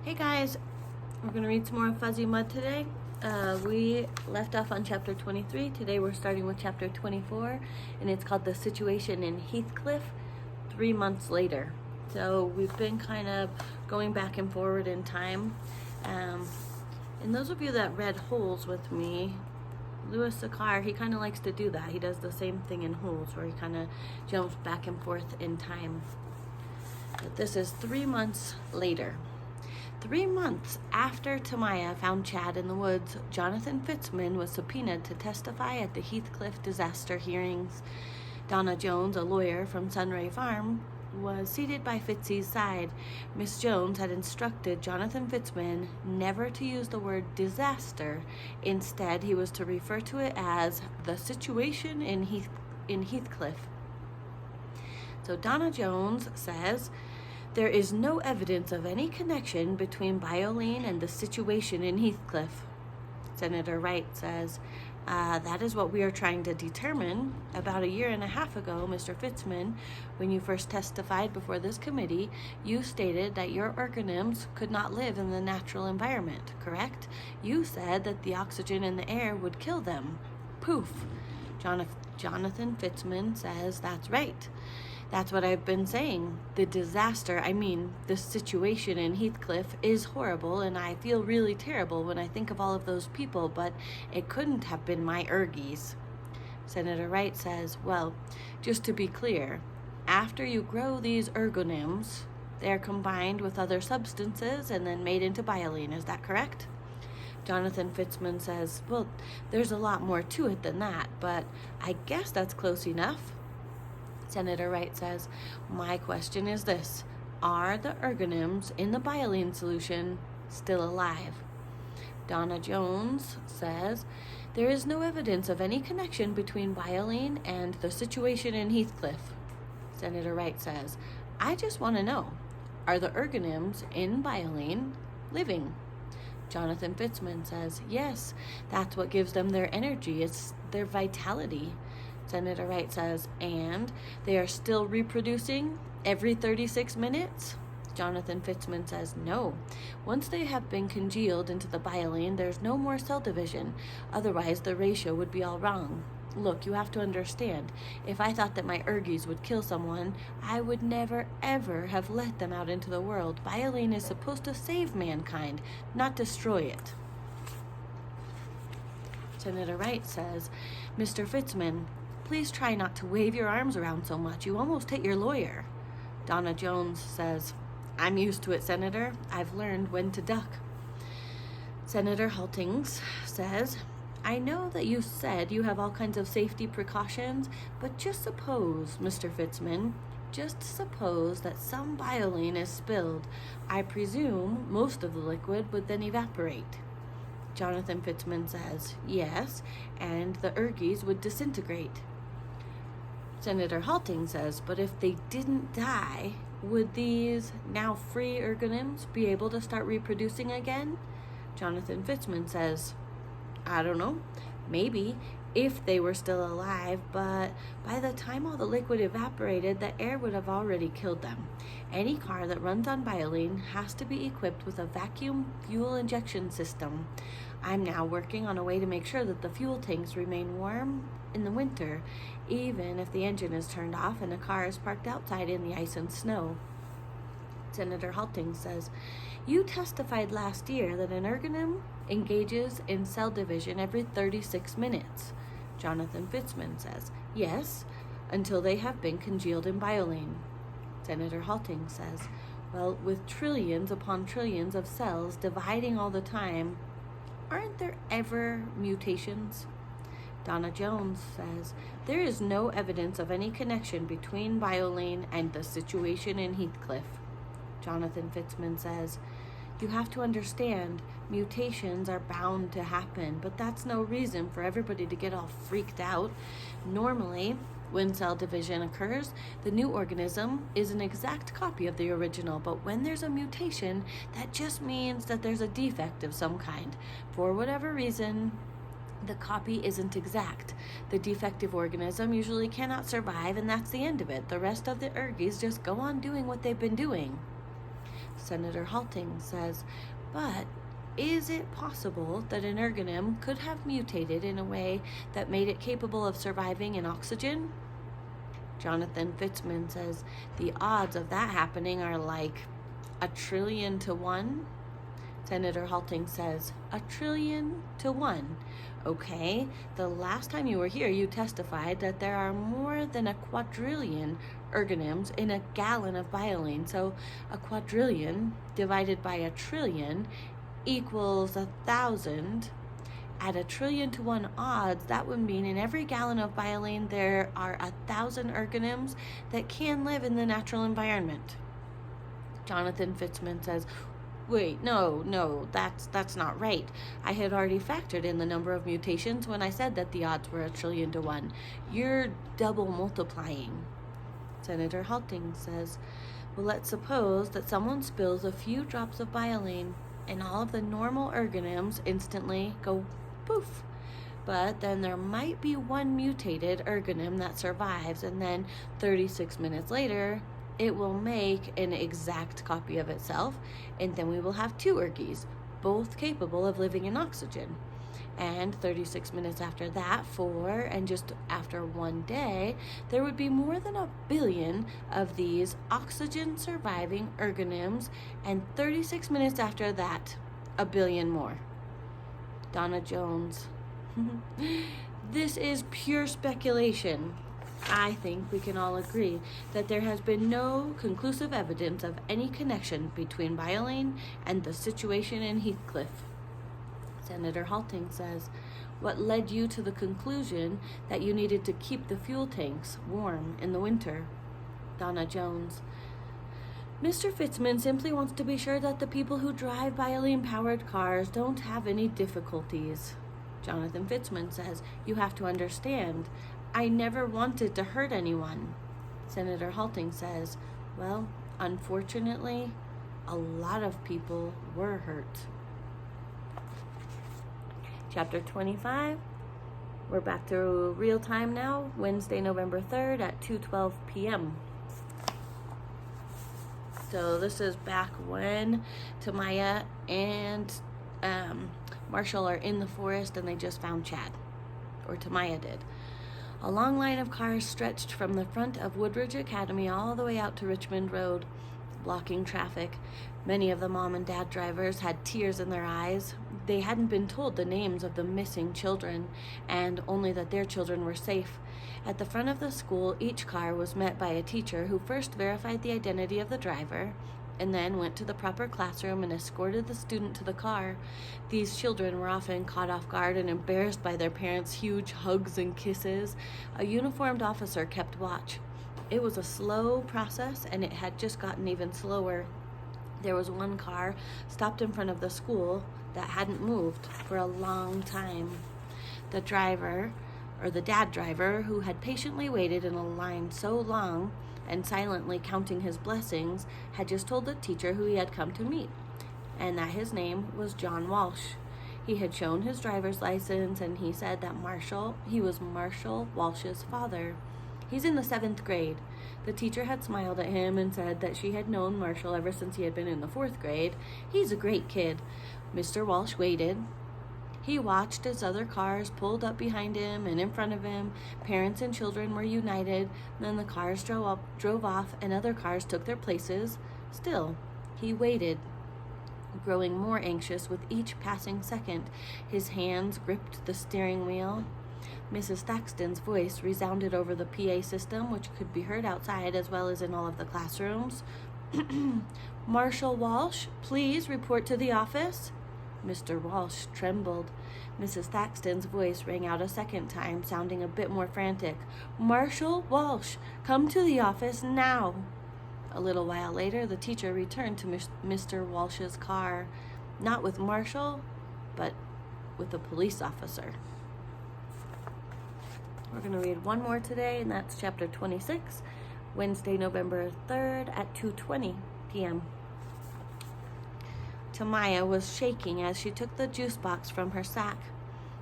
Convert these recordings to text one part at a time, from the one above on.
Hey guys, we're going to read some more Fuzzy Mud today. We left off on chapter 23. Today we're starting with chapter 24, and it's called The Situation in Heathcliff 3 months later. So we've been kind of going back and forward in time. And those of you that read Holes with me, Louis Sakar, he kind of likes to do that. He does the same thing in Holes, where he kind of jumps back and forth in time. But this is 3 months later. 3 months after Tamaya found Chad in the woods, Jonathan Fitzman was subpoenaed to testify at the Heathcliff disaster hearings. Donna Jones, a lawyer from Sunray Farm, was seated by Fitzy's side. Miss Jones had instructed Jonathan Fitzman never to use the word disaster. Instead, he was to refer to it as the situation in Heathcliff. So Donna Jones says, "There is no evidence of any connection between Bioline and the situation in Heathcliff." Senator Wright says, "That is what we are trying to determine. About 1.5 years ago, Mr. Fitzman, when you first testified before this committee, you stated that your organisms could not live in the natural environment, correct? You said that the oxygen in the air would kill them." Poof. Jonathan Fitzman says, "That's right. That's what I've been saying. The situation in Heathcliff is horrible, and I feel really terrible when I think of all of those people, but it couldn't have been my ergies." Senator Wright says, "Well, just to be clear, after you grow these ergonyms, they are combined with other substances and then made into bioline. Is that correct?" Jonathan Fitzman says, "Well, there's a lot more to it than that, but I guess that's close enough." Senator Wright says, "My question is this: are the ergonyms in the bioline solution still alive?" Donna Jones says, "There is no evidence of any connection between bioline and the situation in Heathcliff." Senator Wright says, "I just want to know, are the ergonyms in bioline living?" Jonathan Fitzman says, "Yes, that's what gives them their energy. It's their vitality." Senator Wright says, "And they are still reproducing every 36 minutes? Jonathan Fitzman says, "No. Once they have been congealed into the bioline, there's no more cell division. Otherwise, the ratio would be all wrong. Look, you have to understand, if I thought that my ergies would kill someone, I would never, ever have let them out into the world. Bioline is supposed to save mankind, not destroy it." Senator Wright says, "Mr. Fitzman, please try not to wave your arms around so much. You almost hit your lawyer." Donna Jones says, "I'm used to it, Senator. I've learned when to duck." Senator Haltings says, "I know that you said you have all kinds of safety precautions, but just suppose, Mr. Fitzman, just suppose that some bioline is spilled. I presume most of the liquid would then evaporate." Jonathan Fitzman says, "Yes, and the ergies would disintegrate." Senator Halting says, "But if they didn't die, would these now free ergonyms be able to start reproducing again?" Jonathan Fitzman says, "I don't know. Maybe, if they were still alive, but by the time all the liquid evaporated, the air would have already killed them. Any car that runs on bioline has to be equipped with a vacuum fuel injection system. I'm now working on a way to make sure that the fuel tanks remain warm in the winter, even if the engine is turned off and a car is parked outside in the ice and snow." Senator Halting says, "You testified last year that an ergonym engages in cell division every 36 minutes. Jonathan Fitzman says, "Yes, until they have been congealed in bioline." Senator Halting says, "Well, with trillions upon trillions of cells dividing all the time, aren't there ever mutations?" Donna Jones says, "There is no evidence of any connection between bioline and the situation in Heathcliff." Jonathan Fitzman says, "You have to understand, mutations are bound to happen, but that's no reason for everybody to get all freaked out. Normally, when cell division occurs, the new organism is an exact copy of the original, but when there's a mutation, that just means that there's a defect of some kind. For whatever reason, the copy isn't exact. The defective organism usually cannot survive, and that's the end of it. The rest of the ergies just go on doing what they've been doing." Senator Halting says, but is it possible that an ergonym could have mutated in a way that made it capable of surviving in oxygen? Jonathan Fitzman says, the odds of that happening are like 1,000,000,000 to 1. Senator Halting says, 1,000,000,000 to 1. Okay, the last time you were here, you testified that there are more than 1,000,000,000,000 ergonyms in a gallon of bioline. So 1,000,000,000,000 divided by 1,000,000,000 equals 1,000. At 1,000,000,000 to 1 odds, that would mean in every gallon of bioline there are 1,000 ergonyms that can live in the natural environment. Jonathan Fitzman says, wait, no, that's not right. I had already factored in the number of mutations when I said that the odds were 1,000,000,000 to 1. You're double multiplying. Senator Halting says, well, let's suppose that someone spills a few drops of bioline and all of the normal ergonyms instantly go poof. But then there might be one mutated ergonym that survives, and then 36 minutes later, it will make an exact copy of itself, and then we will have 2 ergies, both capable of living in oxygen. And 36 minutes after that, 4, and just after 1 day, there would be more than 1 billion of these oxygen-surviving ergonyms, and 36 minutes after that, 1 billion more. Donna Jones. This is pure speculation. I think we can all agree that there has been no conclusive evidence of any connection between bioline and the situation in Heathcliff. Senator Halting says, what led you to the conclusion that you needed to keep the fuel tanks warm in the winter? Donna Jones. Mr. Fitzman simply wants to be sure that the people who drive bioline-powered cars don't have any difficulties. Jonathan Fitzman says, you have to understand, I never wanted to hurt anyone. Senator Halting says, well, unfortunately, a lot of people were hurt. Chapter 25, we're back to real time now, Wednesday, November 3rd at 2:12 p.m. So this is back when Tamaya and Marshall are in the forest and they just found Chad, or Tamaya did. A long line of cars stretched from the front of Woodridge Academy all the way out to Richmond Road, blocking traffic. Many of the mom and dad drivers had tears in their eyes. They hadn't been told the names of the missing children, and only that their children were safe. At the front of the school, each car was met by a teacher who first verified the identity of the driver, and then went to the proper classroom and escorted the student to the car. These children were often caught off guard and embarrassed by their parents' huge hugs and kisses. A uniformed officer kept watch. It was a slow process, and it had just gotten even slower. There was one car stopped in front of the school that hadn't moved for a long time. The driver, or the dad driver, who had patiently waited in a line so long and silently counting his blessings, had just told the teacher who he had come to meet, and that his name was John Walsh. He had shown his driver's license, and he said that he was Marshall Walsh's father. He's in the 7th grade. The teacher had smiled at him and said that she had known Marshall ever since he had been in the 4th grade. He's a great kid. Mr. Walsh waited. He watched as other cars pulled up behind him and in front of him. Parents and children were united. Then the cars drove off, and other cars took their places. Still, he waited, growing more anxious with each passing second. His hands gripped the steering wheel. Mrs. Thaxton's voice resounded over the PA system, which could be heard outside as well as in all of the classrooms. Marshall Walsh, please report to the office. Mr. Walsh trembled. Mrs. Thaxton's voice rang out a second time, sounding a bit more frantic. Marshall Walsh, come to the office now. A little while later, the teacher returned to Mr. Walsh's car, not with Marshall, but with a police officer. We're going to read one more today, and that's chapter 26, Wednesday, November 3rd at 2:20 p.m. Tamaya was shaking as she took the juice box from her sack.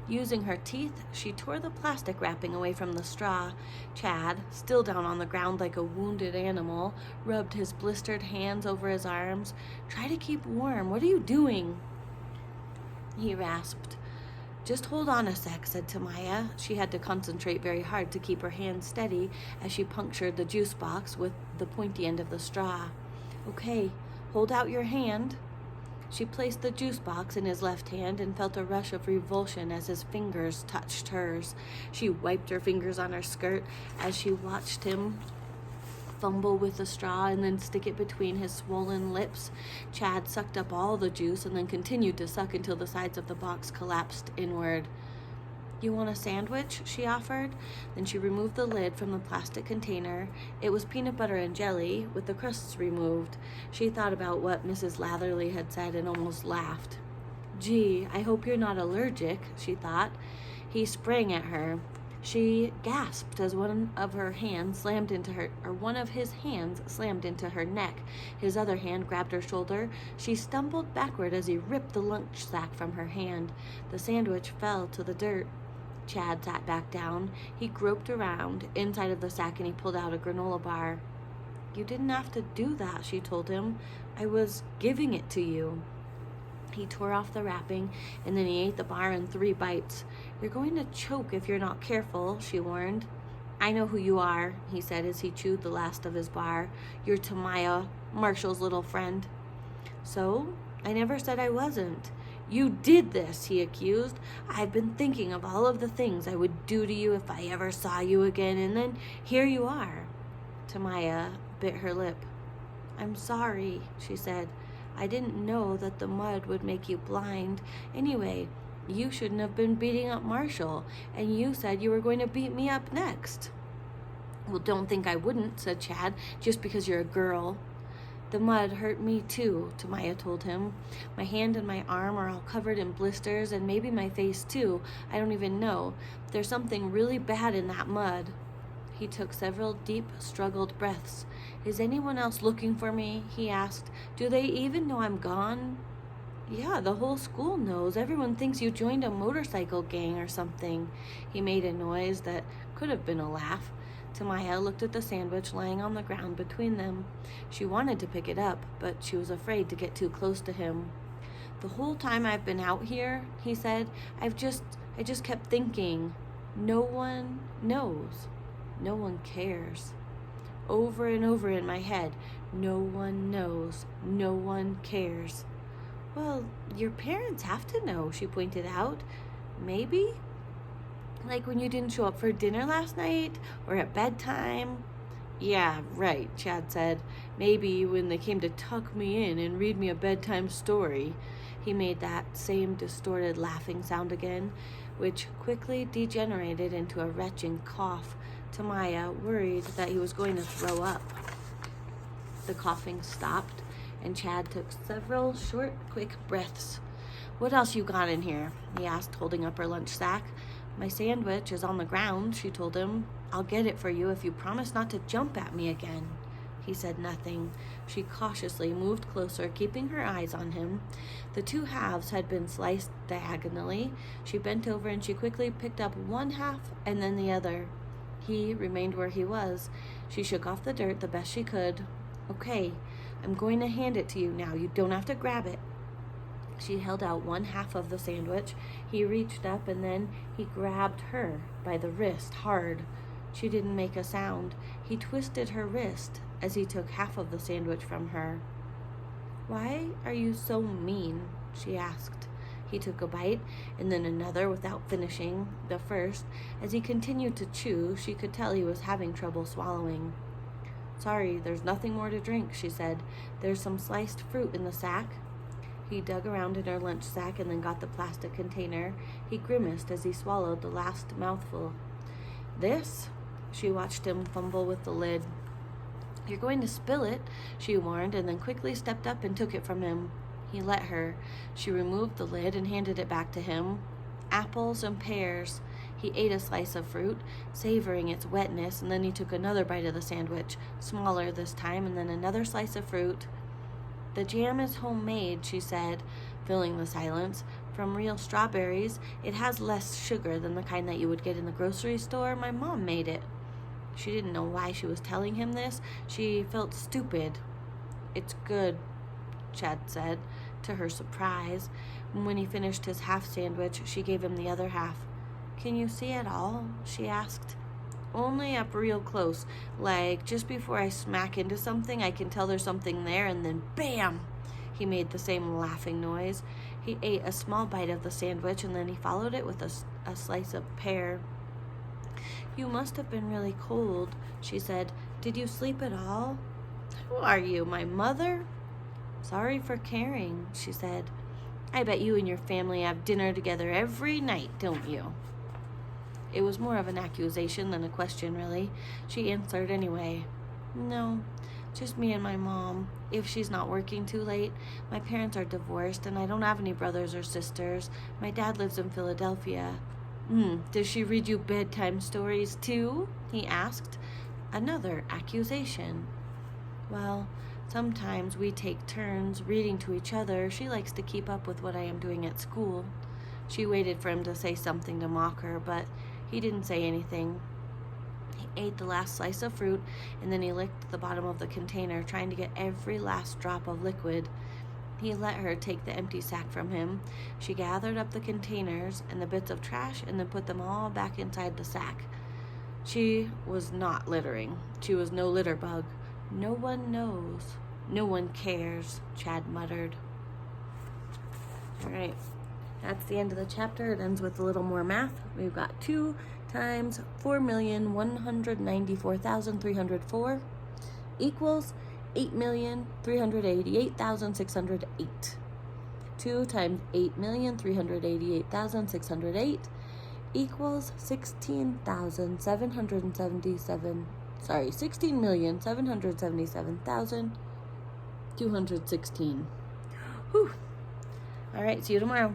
Using her teeth, she tore the plastic wrapping away from the straw. Chad, still down on the ground like a wounded animal, rubbed his blistered hands over his arms. "Try to keep warm. What are you doing?" he rasped. "Just hold on a sec," said Tamaya. She had to concentrate very hard to keep her hands steady as she punctured the juice box with the pointy end of the straw. "Okay, hold out your hand." She placed the juice box in his left hand and felt a rush of revulsion as his fingers touched hers. She wiped her fingers on her skirt as she watched him fumble with the straw and then stick it between his swollen lips. Chad sucked up all the juice and then continued to suck until the sides of the box collapsed inward. "You want a sandwich?" she offered. Then she removed the lid from the plastic container. It was peanut butter and jelly, with the crusts removed. She thought about what Mrs. Latherley had said and almost laughed. "Gee, I hope you're not allergic," she thought. He sprang at her. She gasped as one of his hands slammed into her neck. His other hand grabbed her shoulder. She stumbled backward as he ripped the lunch sack from her hand. The sandwich fell to the dirt. Chad sat back down. He groped around inside of the sack and he pulled out a granola bar. "You didn't have to do that," she told him. "I was giving it to you." He tore off the wrapping and then he ate the bar in 3 bites. "You're going to choke if you're not careful," she warned. "I know who you are," he said as he chewed the last of his bar. "You're Tamaya, Marshall's little friend." "So? I never said I wasn't." "You did this," he accused. "I've been thinking of all of the things I would do to you if I ever saw you again, and then here you are." Tamaya bit her lip. "I'm sorry," she said. "I didn't know that the mud would make you blind. Anyway, you shouldn't have been beating up Marshall, and you said you were going to beat me up next." "Well, don't think I wouldn't," said Chad, "just because you're a girl." "The mud hurt me too," Tamaya told him. "My hand and my arm are all covered in blisters, and maybe my face too. I don't even know. There's something really bad in that mud." He took several deep, struggled breaths. "Is anyone else looking for me?" he asked. "Do they even know I'm gone?" "Yeah, the whole school knows. Everyone thinks you joined a motorcycle gang or something." He made a noise that could have been a laugh. Tamaya looked at the sandwich lying on the ground between them. She wanted to pick it up, but she was afraid to get too close to him. "The whole time I've been out here," he said, I just kept thinking, no one knows. No one cares. Over and over in my head, no one knows. No one cares. "Well, your parents have to know," she pointed out. "Maybe? Like when you didn't show up for dinner last night or at bedtime?" "Yeah, right," Chad said. "Maybe when they came to tuck me in and read me a bedtime story." He made that same distorted laughing sound again, which quickly degenerated into a retching cough. Tamaya worried that he was going to throw up. The coughing stopped, and Chad took several short, quick breaths. "What else you got in here?" he asked, holding up her lunch sack. "My sandwich is on the ground," she told him. "I'll get it for you if you promise not to jump at me again." He said nothing. She cautiously moved closer, keeping her eyes on him. The 2 halves had been sliced diagonally. She bent over and she quickly picked up one half and then the other. He remained where he was. She shook off the dirt the best she could. "Okay, I'm going to hand it to you now. You don't have to grab it." She held out one half of the sandwich. He reached up and then he grabbed her by the wrist hard. She didn't make a sound. He twisted her wrist as he took half of the sandwich from her. "Why are you so mean?" she asked. He took a bite and then another without finishing the first. As he continued to chew, she could tell he was having trouble swallowing. "Sorry, there's nothing more to drink," she said. "There's some sliced fruit in the sack." He dug around in her lunch sack and then got the plastic container. He grimaced as he swallowed the last mouthful. "This?" She watched him fumble with the lid. "You're going to spill it," she warned, and then quickly stepped up and took it from him. He let her. She removed the lid and handed it back to him. Apples and pears. He ate a slice of fruit, savoring its wetness, and then he took another bite of the sandwich, smaller this time, and then another slice of fruit. "The jam is homemade," she said, filling the silence. from real strawberries. It has less sugar than the kind that you would get in the grocery store. My mom made it. She didn't know why she was telling him this. She felt stupid. It's good, Chad said, to her surprise. When he finished his half sandwich, she gave him the other half. Can you see it all? She asked. Only up real close, like just before I smack into something, I can tell there's something there, and then bam! He made the same laughing noise. He ate a small bite of the sandwich, and then he followed it with a slice of pear. You must have been really cold, she said. Did you sleep at all? Who are you, my mother? Sorry for caring, she said. I bet you and your family have dinner together every night, don't you? It was more of an accusation than a question, really. She answered anyway. No, just me and my mom, if she's not working too late. My parents are divorced, and I don't have any brothers or sisters. My dad lives in Philadelphia. Does she read you bedtime stories, too? He asked. Another accusation. Well, sometimes we take turns reading to each other. She likes to keep up with what I am doing at school. She waited for him to say something to mock her, but he didn't say anything. He ate the last slice of fruit, and then he licked the bottom of the container, trying to get every last drop of liquid. He let her take the empty sack from him. She gathered up the containers and the bits of trash and then put them all back inside the sack. She was not littering. She was no litter bug. No one knows. No one cares, Chad muttered. All right. That's the end of the chapter. It ends with a little more math. We've got 2 times 4,194,304 equals 8,388,608. 2 times 8,388,608 equals 16,777,216. Whew. All right, see you tomorrow.